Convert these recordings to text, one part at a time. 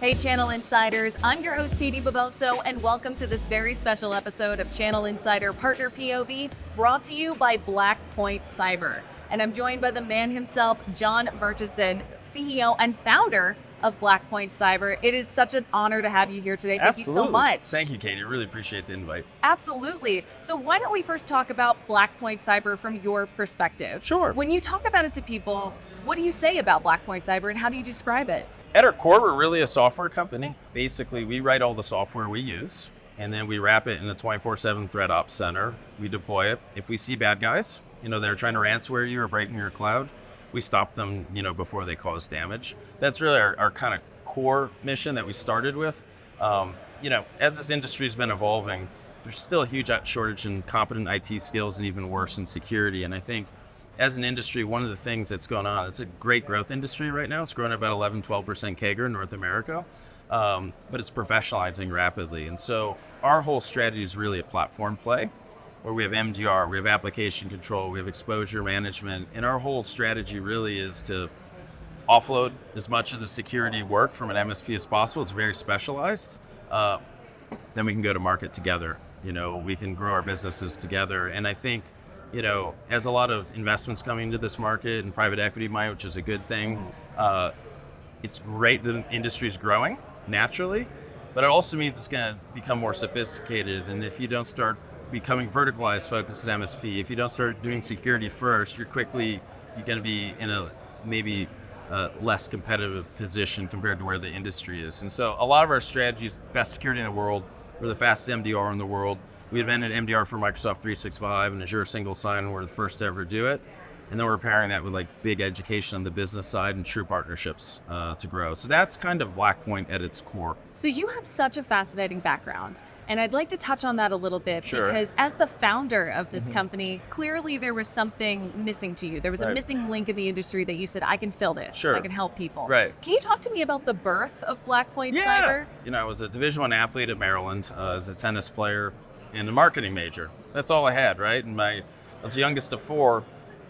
Hey Channel Insiders, I'm your host Katie Bavoso and welcome to this very special episode of Channel Insider Partner POV brought to you by Blackpoint Cyber. And I'm joined by the man himself, Jon Murchison, CEO and founder of Blackpoint Cyber. It is such an honor to have you here today. Thank you so much. Thank you, Katie. Really appreciate the invite. Absolutely. So why don't we first talk about Blackpoint Cyber from your perspective? Sure. When you talk about it to people, what do you say about Blackpoint Cyber and how do you describe it? At our core, we're really a software company. Basically, we write all the software we use, and then we wrap it in a 24/7 threat ops center. We deploy it. If we see bad guys, they're trying to ransomware you or breaking your cloud, we stop them, before they cause damage. That's really our kind of core mission that we started with. As this industry has been evolving, there's still a huge shortage in competent IT skills and even worse in security. And I think as an industry, one of the things that's going on, it's a great growth industry right now. It's growing at about 11-12% CAGR in North America, but it's professionalizing rapidly. And so our whole strategy is really a platform play where we have MDR, we have application control, we have exposure management. And our whole strategy really is to offload as much of the security work from an MSP as possible. It's very specialized. Then we can go to market together. We can grow our businesses together. And I think, as a lot of investments coming into this market and private equity money, which is a good thing, it's great that the industry is growing naturally, but it also means it's going to become more sophisticated. And if you don't start becoming verticalized focused as MSP, if you don't start doing security first, you're going to be in a maybe less competitive position compared to where the industry is. And so a lot of our strategies, best security in the world, we're the fastest MDR in the world. We invented MDR for Microsoft 365 and Azure single sign. We're the first to ever do it. And then we're pairing that with big education on the business side and true partnerships to grow. So that's kind of Blackpoint at its core. So you have such a fascinating background. And I'd like to touch on that a little bit. Sure. Because as the founder of this company, clearly there was something missing to you. There was a missing link in the industry that you said, I can fill this. Sure. I can help people. Right. Can you talk to me about the birth of Blackpoint Cyber? I was a Division I athlete at Maryland. I was a tennis player and a marketing major. That's all I had, right? And I was the youngest of four,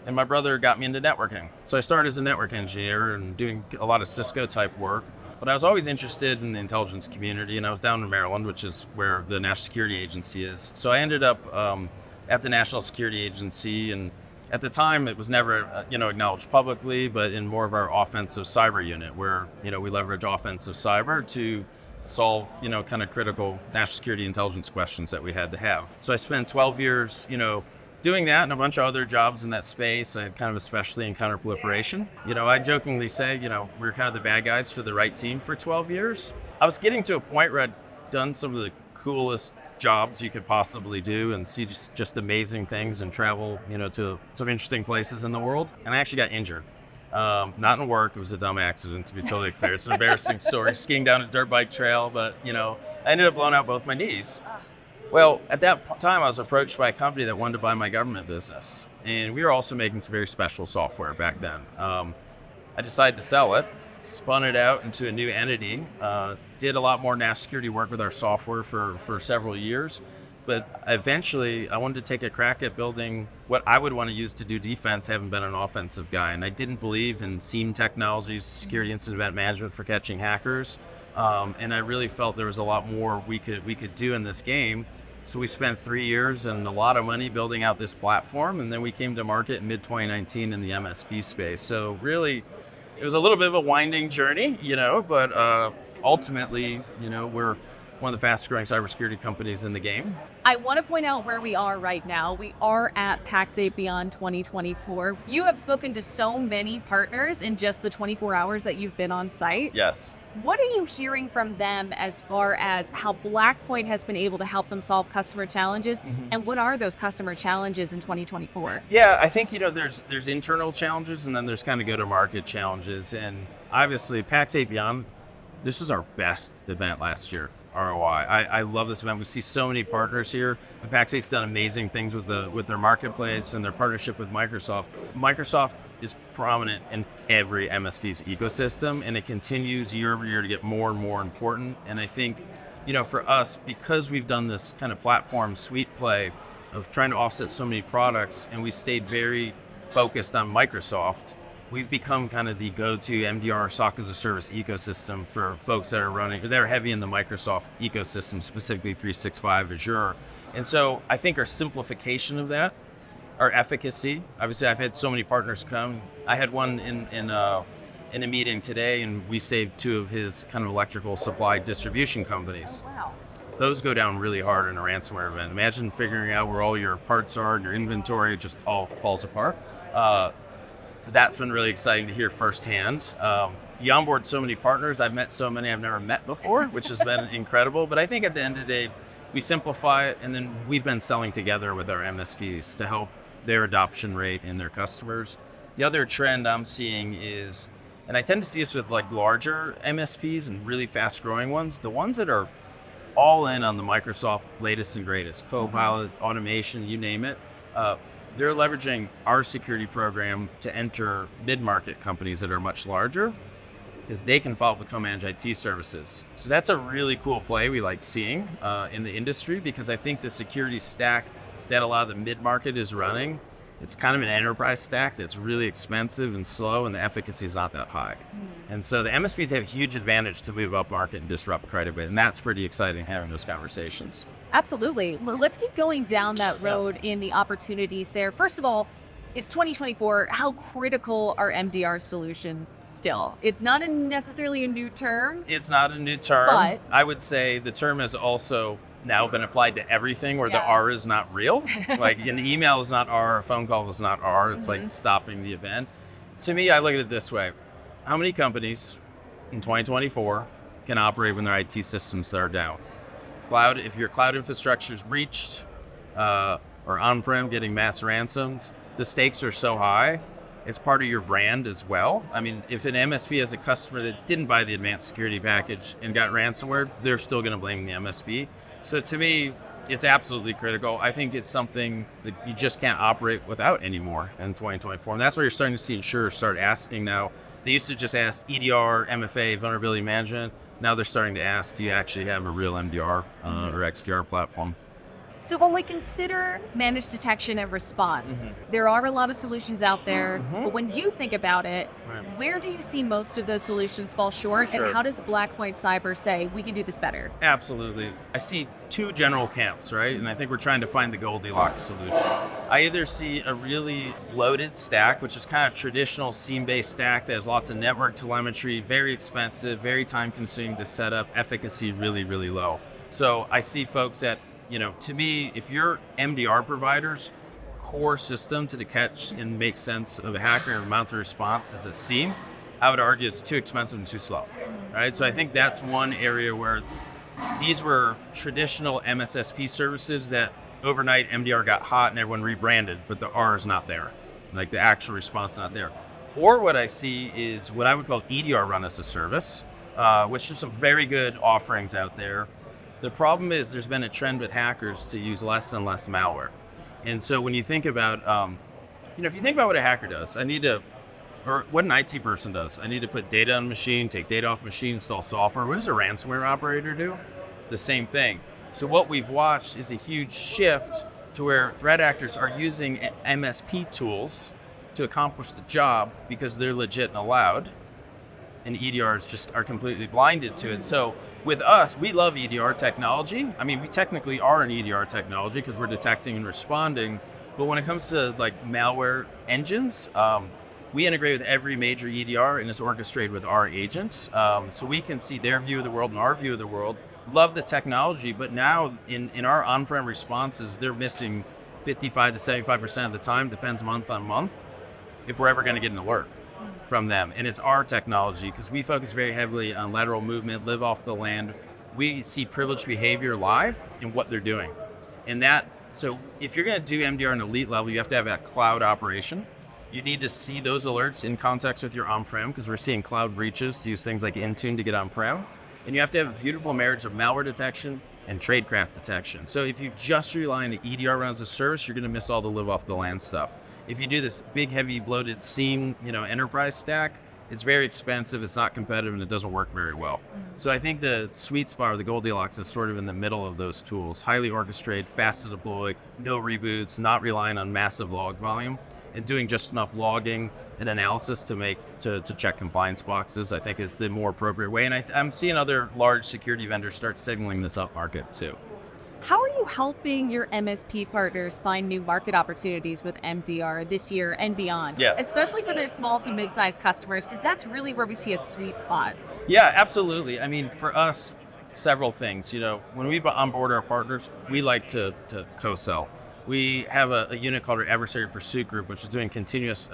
and my brother got me into networking. So I started as a network engineer and doing a lot of Cisco type work. But I was always interested in the intelligence community, and I was down in Maryland, which is where the National Security Agency is. So I ended up at the National Security Agency, and at the time it was never acknowledged publicly, but in more of our offensive cyber unit, where we leverage offensive cyber to solve kind of critical national security intelligence questions that we had to have. So I spent 12 years doing that and a bunch of other jobs in that space. I had kind of a specialty in counterproliferation. I jokingly say, we were kind of the bad guys for the right team for 12 years. I was getting to a point where I'd done some of the coolest jobs you could possibly do and see just amazing things and travel, to some interesting places in the world. And I actually got injured. Not in work, it was a dumb accident, to be totally clear. It's an embarrassing story, skiing down a dirt bike trail, but I ended up blowing out both my knees. Well, at that time, I was approached by a company that wanted to buy my government business. And we were also making some very special software back then. I decided to sell it, spun it out into a new entity, did a lot more national security work with our software for several years. But eventually, I wanted to take a crack at building what I would want to use to do defense, having been an offensive guy. And I didn't believe in SIEM technologies, security incident event management for catching hackers. And I really felt there was a lot more we could do in this game. So we spent 3 years and a lot of money building out this platform. And then we came to market in mid-2019 in the MSP space. So really, it was a little bit of a winding journey, but ultimately, we're one of the fastest growing cybersecurity companies in the game. I want to point out where we are right now. We are at PAX 8 Beyond 2024. You have spoken to so many partners in just the 24 hours that you've been on site. Yes. What are you hearing from them as far as how Blackpoint has been able to help them solve customer challenges? And what are those customer challenges in 2024? Yeah, I think, there's internal challenges and then there's kind of go-to-market challenges. And obviously, PAX 8 Beyond, this was our best event last year. ROI. I love this event. We see so many partners here. And PAX 8's done amazing things with their marketplace and their partnership with Microsoft. Microsoft is prominent in every MSP's ecosystem, and it continues year over year to get more and more important. And I think, for us, because we've done this kind of platform suite play of trying to offset so many products, and we stayed very focused on Microsoft, we've become kind of the go-to MDR SOC as a service ecosystem for folks that are heavy in the Microsoft ecosystem, specifically 365 Azure. And so I think our simplification of that, our efficacy, obviously I've had so many partners come. I had one in a meeting today, and we saved 2 of his kind of electrical supply distribution companies. Oh, wow. Those go down really hard in a ransomware event. Imagine figuring out where all your parts are and your inventory just all falls apart. So that's been really exciting to hear firsthand. You onboard so many partners. I've met so many I've never met before, which has been incredible. But I think at the end of the day, we simplify it, and then we've been selling together with our MSPs to help their adoption rate and their customers. The other trend I'm seeing is, and I tend to see this with like larger MSPs and really fast growing ones, the ones that are all in on the Microsoft latest and greatest, Copilot, automation, you name it. They're leveraging our security program to enter mid-market companies that are much larger, because they can follow up with co-managed IT services. So that's a really cool play we like seeing in the industry, because I think the security stack that a lot of the mid-market is running, it's kind of an enterprise stack that's really expensive and slow, and the efficacy is not that high. And so the MSPs have a huge advantage to move up market and disrupt quite a bit, and that's pretty exciting having those conversations. Absolutely. Well, let's keep going down that road in the opportunities there. First of all, it's 2024. How critical are MDR solutions still? It's not necessarily a new term. It's not a new term. But I would say the term has also now been applied to everything where the R is not real. Like an email is not R, a phone call is not R. It's like stopping the event. To me, I look at it this way. How many companies in 2024 can operate when their IT systems are down? Cloud, if your cloud infrastructure is breached or on-prem getting mass ransomed, the stakes are so high, it's part of your brand as well. I mean, if an MSP has a customer that didn't buy the advanced security package and got ransomware, they're still going to blame the MSP. So to me, it's absolutely critical. I think it's something that you just can't operate without anymore in 2024. And that's why you're starting to see insurers start asking now. They used to just ask EDR, MFA, vulnerability management. Now they're starting to ask, do you actually have a real MDR or XDR platform? so when we consider managed detection and response, there are a lot of solutions out there, but when you think about it, where do you see most of those solutions fall short? Sure. And how does Blackpoint Cyber say, we can do this better? Absolutely. I see 2 general camps, right? And I think we're trying to find the Goldilocks solution. I either see a really loaded stack, which is kind of traditional SIEM-based stack that has lots of network telemetry, very expensive, very time-consuming to set up, efficacy really, really low. So I see folks that, to me, if your MDR provider's core system to catch and make sense of a hacker and mount a response is a SIEM, I would argue it's too expensive and too slow, right? So I think that's one area where these were traditional MSSP services that overnight MDR got hot and everyone rebranded, but the R is not there. Like the actual response is not there. Or what I see is what I would call EDR run as a service, which is some very good offerings out there. The problem is there's been a trend with hackers to use less and less malware. And so when you think about, if you think about what a hacker does, or what an IT person does, I need to put data on machine, take data off machine, install software. What does a ransomware operator do? The same thing. So what we've watched is a huge shift to where threat actors are using MSP tools to accomplish the job because they're legit and allowed, and EDRs just are completely blinded to it. So with us, we love EDR technology. I mean, we technically are an EDR technology because we're detecting and responding. But when it comes to like malware engines, we integrate with every major EDR and it's orchestrated with our agents. So we can see their view of the world and our view of the world. Love the technology, but now in our on-prem responses, they're missing 55 to 75% of the time, depends month on month, if we're ever going to get an alert from them. And it's our technology because we focus very heavily on lateral movement, live off the land. We see privileged behavior live in what they're doing. So if you're going to do MDR on an elite level, you have to have a cloud operation. You need to see those alerts in context with your on-prem because we're seeing cloud breaches to use things like Intune to get on-prem. And you have to have a beautiful marriage of malware detection and tradecraft detection. So if you just rely on the EDR run as a service, you're going to miss all the live off the land stuff. If you do this big, heavy, bloated SIEM, enterprise stack, it's very expensive, it's not competitive, and it doesn't work very well. So I think the sweet spot or the Goldilocks is sort of in the middle of those tools. Highly orchestrated, fast to deploy, no reboots, not relying on massive log volume. and doing just enough logging and analysis to check compliance boxes, I think is the more appropriate way. And I'm seeing other large security vendors start signaling this up market too. How are you helping your MSP partners find new market opportunities with MDR this year and beyond? Yeah. Especially for their small to mid-sized customers, because that's really where we see a sweet spot. Yeah, absolutely. I mean, for us, several things. When we onboard our partners, we like to co-sell. We have a unit called our Adversary Pursuit Group, which is doing continuous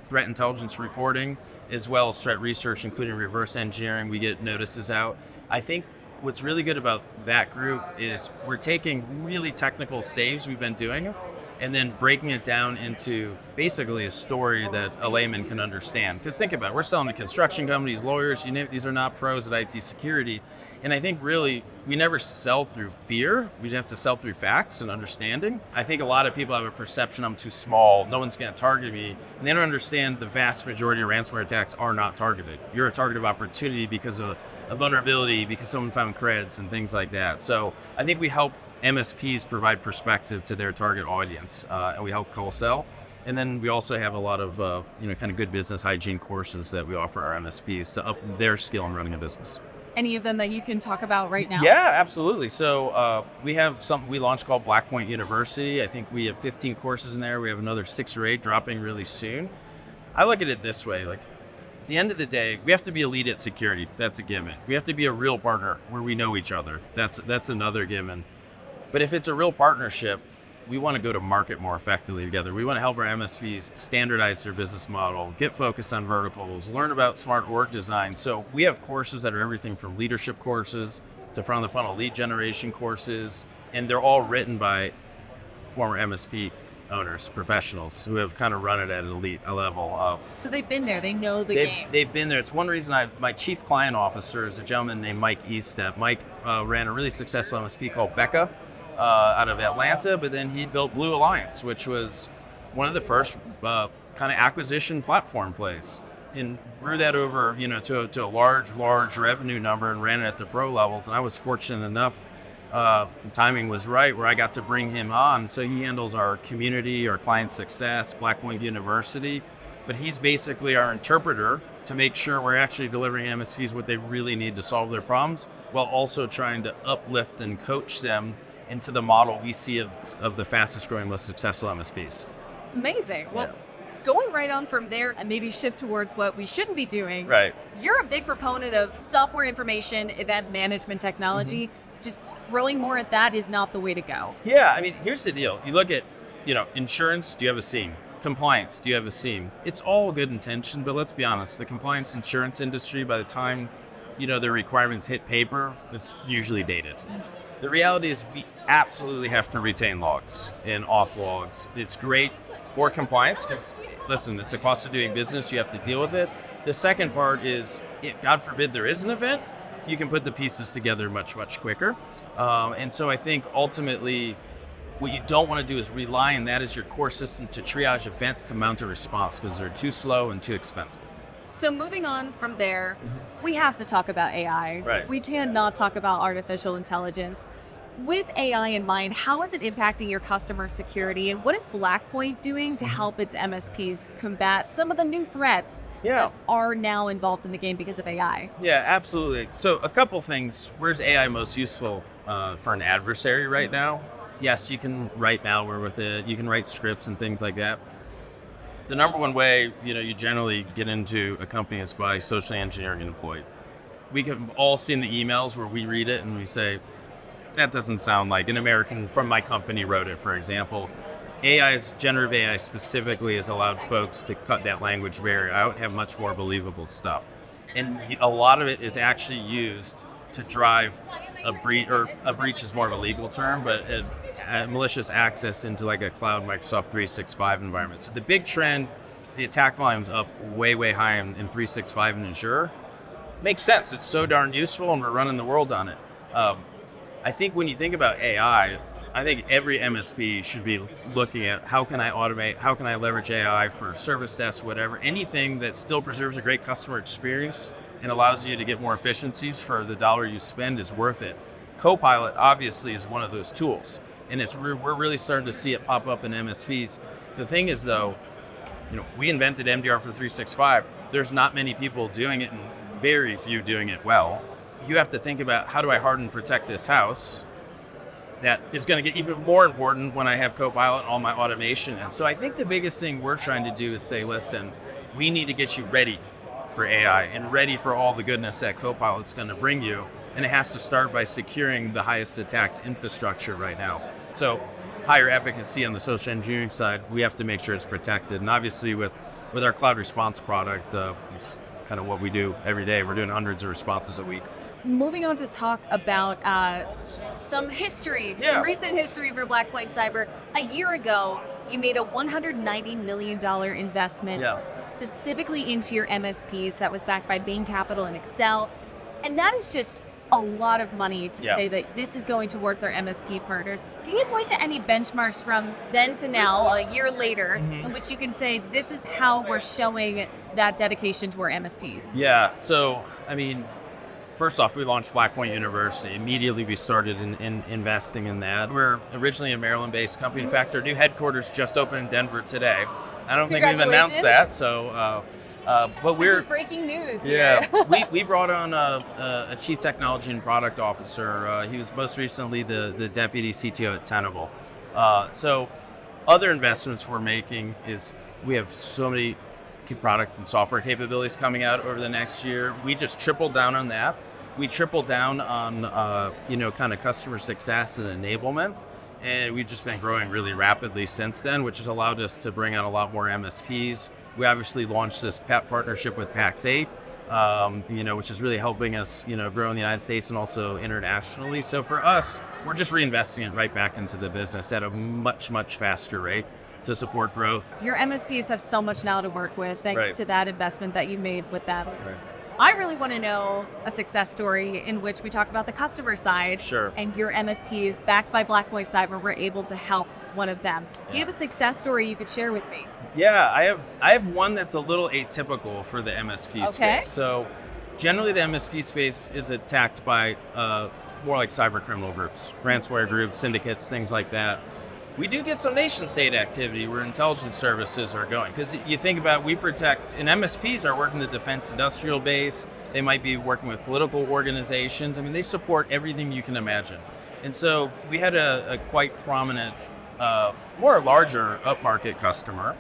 threat intelligence reporting, as well as threat research, including reverse engineering. We get notices out. I think what's really good about that group is we're taking really technical saves we've been doing and then breaking it down into basically a story that a layman can understand. Because think about it, we're selling to construction companies, lawyers, these are not pros at IT security. And I think really we never sell through fear, we have to sell through facts and understanding. I think a lot of people have a perception I'm too small, no one's gonna target me, and they don't understand the vast majority of ransomware attacks are not targeted. You're a target of opportunity because of a vulnerability, because someone found creds and things like that. So I think we help MSPs provide perspective to their target audience, and we help co-sell. And then we also have a lot of kind of good business hygiene courses that we offer our MSPs to up their skill in running a business. Any of them that you can talk about right now? Yeah, absolutely. So we have something we launched called Blackpoint University. I think we have 15 courses in there. We have another 6 or 8 dropping really soon. I look at it this way, like at the end of the day, we have to be a lead at security. That's a given. We have to be a real partner where we know each other. That's another given. But if it's a real partnership, we want to go to market more effectively together. We want to help our MSPs standardize their business model, get focused on verticals, learn about smart org design. So we have courses that are everything from leadership courses to front of the funnel lead generation courses, and they're all written by former MSP owners, professionals who have kind of run it at an elite level. So they've been there, they know the game. They've been there. It's one reason my chief client officer is a gentleman named Mike Eastep. Mike ran a really successful MSP called Becca, out of Atlanta, but then he built Blue Alliance, which was one of the first kind of acquisition platform plays, and grew that over, to a large revenue number and ran it at the pro levels. And I was fortunate enough, the timing was right, where I got to bring him on. So he handles our community, our client success, Blackpoint University, but he's basically our interpreter to make sure we're actually delivering MSPs what they really need to solve their problems, while also trying to uplift and coach them into the model we see of the fastest growing, most successful MSPs. Amazing. Well, going right on from there and maybe shift towards what we shouldn't be doing. Right. You're a big proponent of software information, event management technology. Mm-hmm. Just throwing more at that is not the way to go. Yeah, I mean, here's the deal. You look at, insurance, do you have a SIEM? Compliance, do you have a SIEM? It's all good intention, but let's be honest, the compliance insurance industry, by the time, their requirements hit paper, it's usually dated. The reality is we absolutely have to retain logs and off logs. It's great for compliance because, listen, it's a cost of doing business. You have to deal with it. The second part is, God forbid there is an event, you can put the pieces together much, much quicker. And so I think ultimately what you don't want to do is rely on that as your core system to triage events to mount a response, because they're too slow and too expensive. So moving on from there, we have to talk about AI. Right. We cannot talk about artificial intelligence. With AI in mind, how is it impacting your customer security, and what is Blackpoint doing to help its MSPs combat some of the new threats that are now involved in the game because of AI? Yeah, absolutely. So a couple things. Where's AI most useful for an adversary right now? Yes, you can write malware with it. You can write scripts and things like that. The number one way, you generally get into a company is by socially engineering an employee. We have all seen the emails where we read it and we say, that doesn't sound like an American from my company wrote it, for example. Generative AI specifically has allowed folks to cut that language barrier out and have much more believable stuff. And a lot of it is actually used to drive a breach is more of a legal term, but a malicious access into like a cloud Microsoft 365 environment. So the big trend is the attack volume's up way, way high in 365 and Azure. Makes sense. It's so darn useful and we're running the world on it. I think when you think about AI, I think every MSP should be looking at how can I automate, how can I leverage AI for service desks, whatever, anything that still preserves a great customer experience and allows you to get more efficiencies for the dollar you spend is worth it. Copilot obviously is one of those tools, and we're really starting to see it pop up in MSPs. The thing is though, we invented MDR for 365. There's not many people doing it and very few doing it well. You have to think about, how do I harden and protect this house? That is going to get even more important when I have Copilot and all my automation. And so I think the biggest thing we're trying to do is say, listen, we need to get you ready for AI and ready for all the goodness that Copilot's going to bring you. And it has to start by securing the highest attacked infrastructure right now. So higher efficacy on the social engineering side, we have to make sure it's protected. And obviously with our cloud response product, it's kind of what we do every day. We're doing hundreds of responses a week. Moving on to talk about some history, some recent history for Blackpoint Cyber. A year ago, you made a $190 million investment specifically into your MSPs that was backed by Bain Capital and Excel. And that is just a lot of money to say that this is going towards our MSP partners. Can you point to any benchmarks from then to now, a year later, in which you can say this is how we're showing that dedication to our MSPs? Yeah, so, first off, we launched Blackpoint University. Immediately, we started in investing in that. We're originally a Maryland-based company. In fact, our new headquarters just opened in Denver today. I don't think we've announced that, so... but this is breaking news. we brought on a chief technology and product officer. He was most recently the deputy CTO at Tenable. So other investments we're making is we have so many product and software capabilities coming out over the next year. We just tripled down on that. We tripled down on kind of customer success and enablement. And we've just been growing really rapidly since then, which has allowed us to bring on a lot more MSPs. We obviously launched this partnership with Pax8, which is really helping us, grow in the United States and also internationally. So for us, we're just reinvesting it right back into the business at a much, much faster rate to support growth. Your MSPs have so much now to work with thanks to that investment that you made with them. Right. I really want to know a success story in which we talk about the customer side and your MSPs backed by Blackpoint Cyber were able to help one of them. Do you have a success story you could share with me? Yeah, I have one that's a little atypical for the MSP space. So generally the MSP space is attacked by more like cyber criminal groups, ransomware groups, syndicates, things like that. We do get some nation state activity where intelligence services are going. Because you think about, and MSPs are working the defense industrial base. They might be working with political organizations. They support everything you can imagine. And so we had a quite prominent, more larger upmarket customer.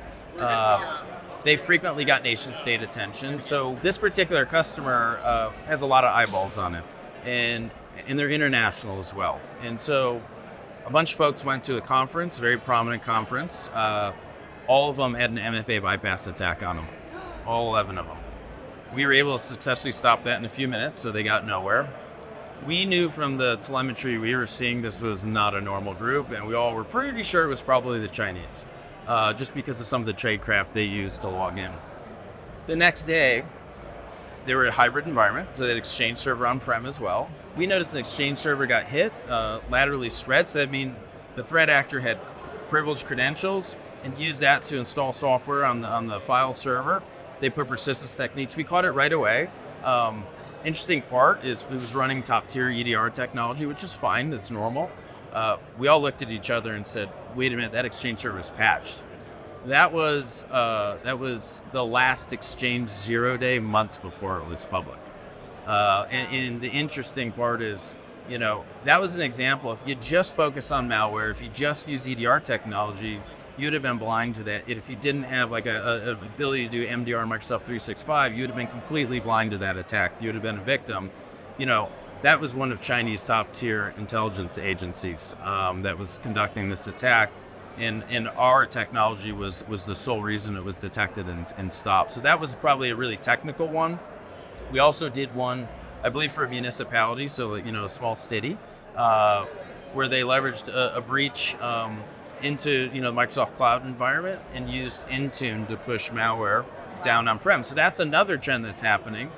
They frequently got nation state attention. So this particular customer has a lot of eyeballs on it. And they're international as well. And so a bunch of folks went to a conference, a very prominent conference. All of them had an MFA bypass attack on them, all 11 of them. We were able to successfully stop that in a few minutes, so they got nowhere. We knew from the telemetry we were seeing this was not a normal group, and we all were pretty sure it was probably the Chinese, just because of some of the tradecraft they used to log in. The next day, they were a hybrid environment, so they had Exchange server on-prem as well. We noticed an Exchange server got hit, laterally spread, so that means the threat actor had privileged credentials and used that to install software on the file server. They put persistence techniques. We caught it right away. Interesting part is it was running top-tier EDR technology, which is fine, that's normal. We all looked at each other and said, wait a minute, that Exchange server is patched. That was the last Exchange 0-day months before it was public. And the interesting part is, that was an example. If you just focus on malware, if you just use EDR technology, you'd have been blind to that. If you didn't have like an ability to do MDR and Microsoft 365, you'd have been completely blind to that attack. You'd have been a victim. That was one of Chinese top-tier intelligence agencies that was conducting this attack. And our technology was the sole reason it was detected and stopped. So that was probably a really technical one. We also did one, I believe, for a municipality, so a small city, where they leveraged a breach into the Microsoft Cloud environment and used Intune to push malware down on-prem. So that's another trend that's happening,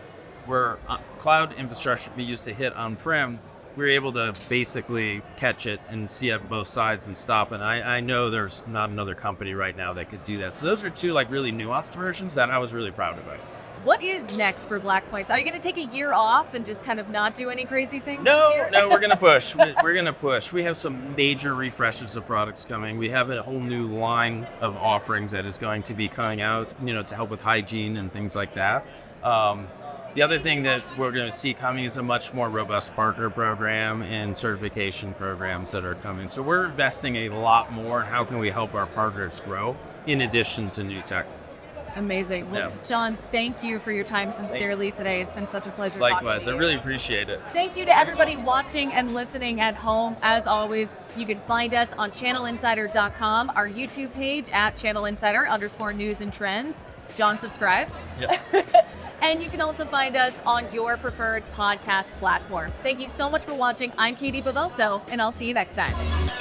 where cloud infrastructure be used to hit on-prem. We were able to basically catch it and see it both sides and stop it. I know there's not another company right now that could do that. So those are two really nuanced versions that I was really proud of. What is next for Blackpoint? Are you going to take a year off and just kind of not do any crazy things this No, year? no, we're gonna push. We're gonna push. We have some major refreshes of products coming. We have a whole new line of offerings that is going to be coming out, to help with hygiene and things like that. The other thing that we're going to see coming is a much more robust partner program and certification programs that are coming. So we're investing a lot more in how can we help our partners grow in addition to new tech. Amazing. Well, Yeah. Jon, thank you for your time sincerely today. It's been such a pleasure Likewise, talking I to you. really appreciate it. Thank you to everybody watching and listening at home. As always, you can find us on channelinsider.com, our YouTube page at channelinsider_news and trends. Jon subscribes. Yep. And you can also find us on your preferred podcast platform. Thank you so much for watching. I'm Katie Bavoso, and I'll see you next time.